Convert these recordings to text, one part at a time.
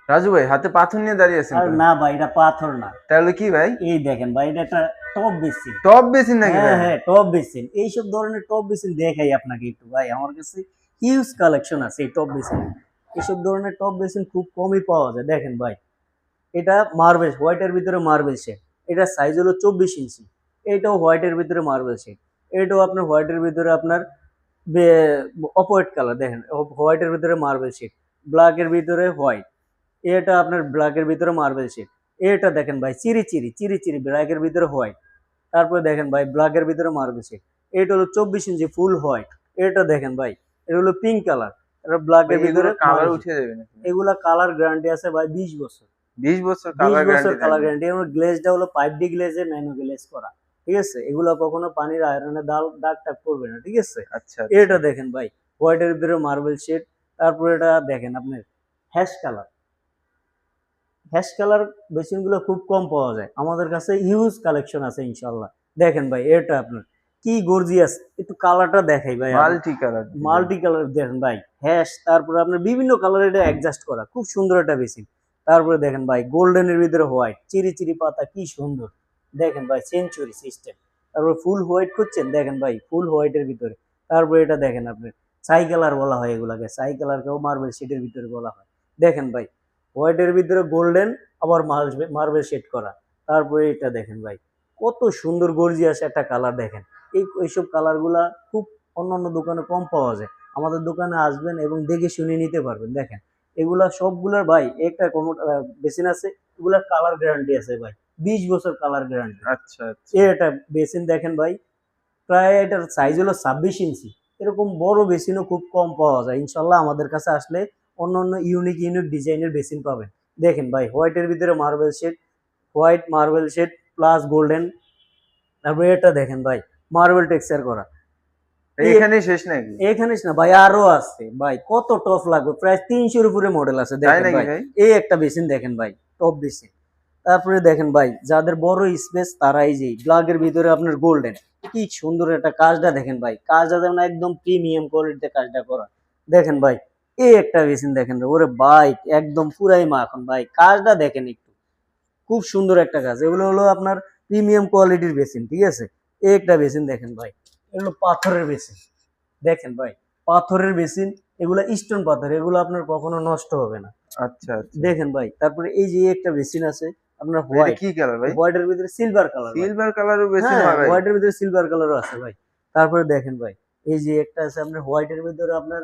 রাজু ভাই হাতে পাথর নিয়ে দাঁড়িয়ে আছেন আর কেন? না ভাই, এটা পাথর না। তাহলে কি ভাই? এই দেখেন ভাই, এটা একটা টপ বেসিন। টপ বেসিন নাকি হ্যাঁ ভাই? হ্যাঁ, টপ বেসিন। এইসব ধরনের টপ বেসিন দেখাই আপনাকে একটু ভাই, আমার কাছে হিউজ কালেকশন আছে এই টপ বেসিন। এইসব ধরনের টপ বেসিন খুব কমই পাওয়া যায়। দেখেন ভাই, এটা মার্বেল হোয়াইটের ভিতরে মার্বেল শেড। এটা সাইজ হলো 24 ইঞ্চি। এটাও হোয়াইটের ভিতরে মার্বেল শেড। এটাও আপনার হোয়াইটের ভিতরে আপনার অপোয়েট কালার। দেখেন, হোয়াইটের ভিতরে মার্বেল শেড, ব্ল্যাকের ভিতরে হোয়াইট। এটা আপনার ব্ল্যাকের ভিতরে মার্বেল শেড। এটা দেখেন ভাই, চিরি চিরি চিরি চিরি ব্ল্যাকের ভিতরে হোয়াইট। তারপরে দেখেন ভাই, ব্ল্যাকের ভিতরে মার্বেল শেড। এটা হলো 24 ইঞ্চি ফুল হোয়াইট। এটা দেখেন ভাই, এটা হলো পিঙ্ক কালার। এটা ভাই ব্ল্যাকের ভিতরে এগুলো কালার মার্বেল শেড। উঠে যাবে নাকি? এগুলা কালার গ্যারান্টি আছে ভাই 20 বছর। 20 বছর বিশ কালার বছর গ্যারান্টি কালার থাকবে? গ্যারান্টি। এবং গ্লেজটা হলো 5D গ্লেজের, ন্যানো গ্লেজ করা। ঠিক আছে, এগুলো কখনো পানির আয়রনে দাগ টাগ পড়বে না। ঠিক আছে। আচ্ছা আচ্ছা। এটা দেখেন ভাই, হোয়াইটের ভিতরে মার্বেল শেড। তারপরে এটা দেখেন আপনার hash colour. Hash colour basin গুলো খুব কম পাওয়া যায়, আমাদের কাছে হিউজ কালেকশন আছে ইনশাল্লাহ। দেখেন ভাই, এটা আপনার কি গর্জিয়াস। একটু কালারটা দেখাই ভাই আপনার। Multi colour. মাল্টি কালার দেখেন ভাই, হ্যাশ। তারপরে আপনার বিভিন্ন কালার এটা অ্যাডজাস্ট করা, খুব সুন্দর একটা বেসিন। তারপরে দেখেন ভাই, গোল্ডেনের ভিতরে হোয়াইট, চিরি চিরি পাতা, কি সুন্দর। দেখেন ভাই, সেঞ্চুরি সিস্টেম। তারপর ফুল হোয়াইট খুঁজছেন, দেখেন ভাই ফুল হোয়াইটের ভিতরে। তারপরে এটা দেখেন আপনি, সাই কালার বলা হয় এগুলাকে, সাই কালারকেও মার্বেল শেডের ভিতরে বলা হয়। দেখেন ভাই, হোয়াইটের ভিতরে গোল্ডেন, আবার মার্বেল শেড করা। তারপরে এটা দেখেন ভাই, কত সুন্দর গর্জিয়াস একটা কালার। দেখেন এইসব কালারগুলা খুব অন্যান্য দোকানে কম পাওয়া যায়। আমাদের দোকানে আসবেন এবং দেখে শুনে নিতে পারবেন। দেখেন, এগুলা সবগুলার ভাই একটা বেসিন আছে, এগুলার কালার গ্যারান্টি আছে ভাই, 20 বছর কালার গ্যারান্টি। আচ্ছা আচ্ছা। এটা বেসিন দেখেন ভাই, প্রায় এটার সাইজ হলো 26 ইঞ্চি। এরকম বড় বেসিনও খুব কম পাওয়া যায়। ইনশাল্লাহ আমাদের কাছে আসলে অন্য অন্য ইউনিক ইউনিক ডিজাইনের বেসিন পাবেন। দেখেন ভাই, হোয়াইটের ভিতরে marble shade, white marble shade plus golden. তারপরে এটা দেখেন ভাই, মার্বেল টেক্সচার করা। এখানেই শেষ নাকি? এখানে না ভাই, আরো আছে ভাই, কত টপ লাগবে, প্রায় 300-এর উপরে মডেল আছে। তাই দেখেন নাকি ভাই, ভাই? এই একটা বেসিন দেখেন ভাই, টপ বেসিন। তারপরে দেখেন ভাই, যাদের বড় স্পেস তারাই যে ব্লাগের ভিতরে আপনার গোল্ডেন, কি সুন্দর একটা কাজটা। দেখেন ভাই, কাজটা যেমন একদম প্রিমিয়াম কোয়ালিটিতে কাজটা করা। দেখেন ভাই, এই একটা বেসিন দেখেন ওরে ভাই, একদম পুরাই মাখন ভাই, কাজটা দেখেন একটু, খুব সুন্দর একটা কাজ। এগুলো হলো আপনার প্রিমিয়াম কোয়ালিটির বেসিন। ঠিক আছে, এই একটা বেসিন দেখেন ভাই, এগুলো পাথরের বেসিন। দেখেন ভাই, পাথরের বেসিন, এগুলো স্টোন পাথর, এগুলো আপনার কখনো নষ্ট হবে না। আচ্ছা আচ্ছা। দেখেন ভাই, তারপরে এই যে একটা বেসিন আছে আপনার ভাই এটা হোয়াইট, কি কালার ভাই? হোয়াইটের ভিতরে সিলভার কালার ভাই। সিলভার কালারও বেসিন হ্যাঁ, হয় ভাই? হোয়াইটের ভিতরে সিলভার কালারও আছে ভাই। তারপরে দেখেন ভাই, এই যে একটা আছে আপনার হোয়াইটের ভিতরে আপনার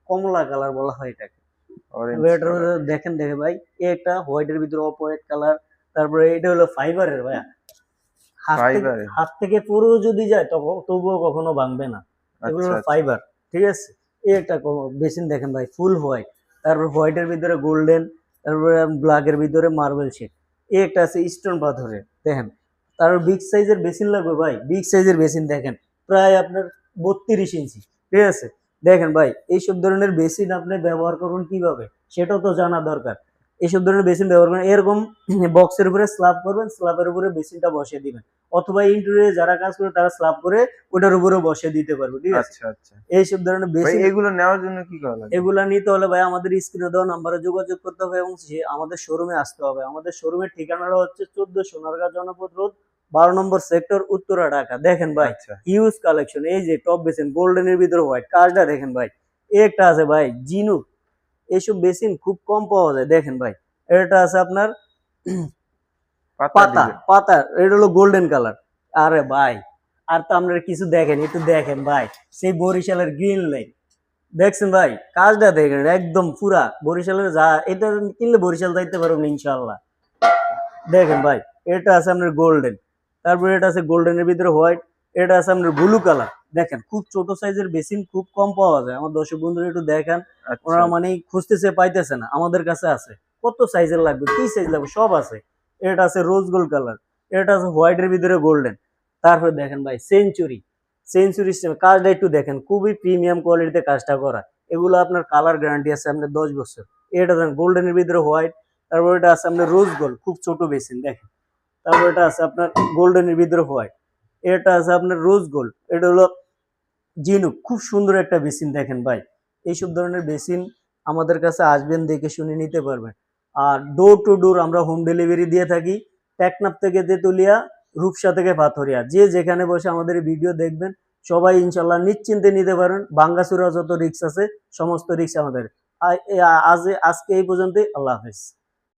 কমলা কালার বলা হয় এটাকে। অরেঞ্জ এটার কালার। ভিতরে দেখেন, দেখে ভাই, এই একটা হোয়াইটের ভিতরে অফ হোয়াইট কালার। তারপরে এটা হলো ফাইবারের ভাই, ফাইবারে। হাত থেকে পরেও যদি যায় তবুও কখনো ভাঙবে না। এগুলো আচ্ছা আচ্ছা। ফাইবার। ঠিক আছে, এই একটা বেসিন দেখেন ভাই, ফুল হোয়াইট। তারপর হোয়াইটের ভিতরে গোল্ডেন। তারপরে ব্ল্যাকের ভিতরে মার্বেল শেড। এই একটা আছে স্টোন পাথরের। দেখেন, তারপর বিগ সাইজের বেসিন লাগবে ভাই, বিগ সাইজের বেসিন দেখেন, প্রায় আপনার 32 ইঞ্চি। ঠিক আছে, দেখেন ভাই, এইসব ধরনের বেসিন আপনি ব্যবহার করুন কিভাবে, সেটাও তো জানা দরকার। এইসব ধরনের বেসিন ব্যবহার করেন এরকম বক্সের উপরে স্ল্যাব করবেন, স্ল্যাবের উপরে বেসিনটা বসিয়ে দিবেন। অথবা ইন্টেরিয়রে যারা কাজ করে তারা স্ল্যাব করে ওটার উপরে বসিয়ে দিতে পারবে। ঠিক আছে, আচ্ছা আচ্ছা। এইসব ধরনের ভাই বেসিন এগুলো নেওয়ার জন্য কি করা লাগবে? এগুলা নিতে হলে ভাই আমাদের স্ক্রিনে দেওয়া নাম্বারে যোগাযোগ করতে হবে এবং আমাদের শোরুমে আসতে হবে। আমাদের শোরুমের ঠিকানাটা হচ্ছে 14 সোনারগাঁ জনপদ রোড, 12 নম্বর সেক্টর, উত্তরা, ঢাকা। দেখেন ভাই, আচ্ছা। Huge collection. এই যে টপ বেসিন গোল্ডেনের ভিতরে হোয়াইট, কাজটা দেখেন ভাই। একটা আছে ভাই জিনুক, এইসব বেসিন খুব কম পাওয়া যায়। দেখেন ভাই, এটা আছে আপনার পাতা পাতা ডিজাইন। পাতা, এটা হলো গোল্ডেন কালার। আরে ভাই, আর তো আপনারা কিছু দেখেন, একটু দেখেন ভাই, সেই বরিশালের গ্রিন লাইন দেখছেন ভাই, কাজটা দেখেন একদম পুরা বরিশালের, যা এটা কিনলে বরিশাল যাইতে পারবেন ইনশাল্লাহ। দেখেন ভাই, এটা আছে আপনার গোল্ডেন। তারপরে এটা আছে গোল্ডেনের ভিতরে হোয়াইট। এটা আছে আপনার ব্লু কালার। দেখেন, খুব ছোট সাইজের বেসিন খুব কম পাওয়া যায়। আমার দর্শক বন্ধুরা একটু দেখেন, আচ্ছা ওনারা মানে আচ্ছা। খুঁজতেছে পাইতেছে না, আমাদের কাছে আছে। কত সাইজের লাগবে, কি সাইজ লাগবে, সব আছে। এটা আছে রোজ গোল্ড কালার। এটা আছে হোয়াইটের ভিতরে গোল্ডেন। তারপরে দেখেন ভাই, সেঞ্চুরি, সেঞ্চুরি কাজটা একটু দেখেন, খুবই প্রিমিয়াম কোয়ালিটিতে কাজটা করা। এগুলো আপনার কালার গ্যারান্টি আছে আপনার 10 বছর। এটা দেখেন গোল্ডেনের ভিতরে হোয়াইট। তারপর এটা আছে আপনার রোজ গোল্ড, খুব ছোট বেসিন দেখেন। তারপর এটা আছে আপনার গোল্ডেনের ভিতরে হোয়াইট। এটা আছে আপনার রোজ গোল্ড। এটা হলো জিনুক, খুব সুন্দর একটা বেসিন। দেখেন ভাই, এইসব ধরনের বেসিন আমাদের কাছে আসবেন, দেখে শুনে নিতে পারবেন। আর ডোর টু ডোর আমরা হোম ডেলিভারি দিয়ে থাকি। টেকনাফ থেকে তেতুলিয়া, রূপসা থেকে পাথরিয়া, যে যেখানে বসে আমাদের ভিডিও দেখবেন সবাই ইনশাল্লাহ নিশ্চিন্তে নিতে পারেন। ভাঙ্গাচুরা যত রিক্স আছে সমস্ত রিক্স আমাদের। আজকে এই পর্যন্তই। আল্লাহ হাফেজ।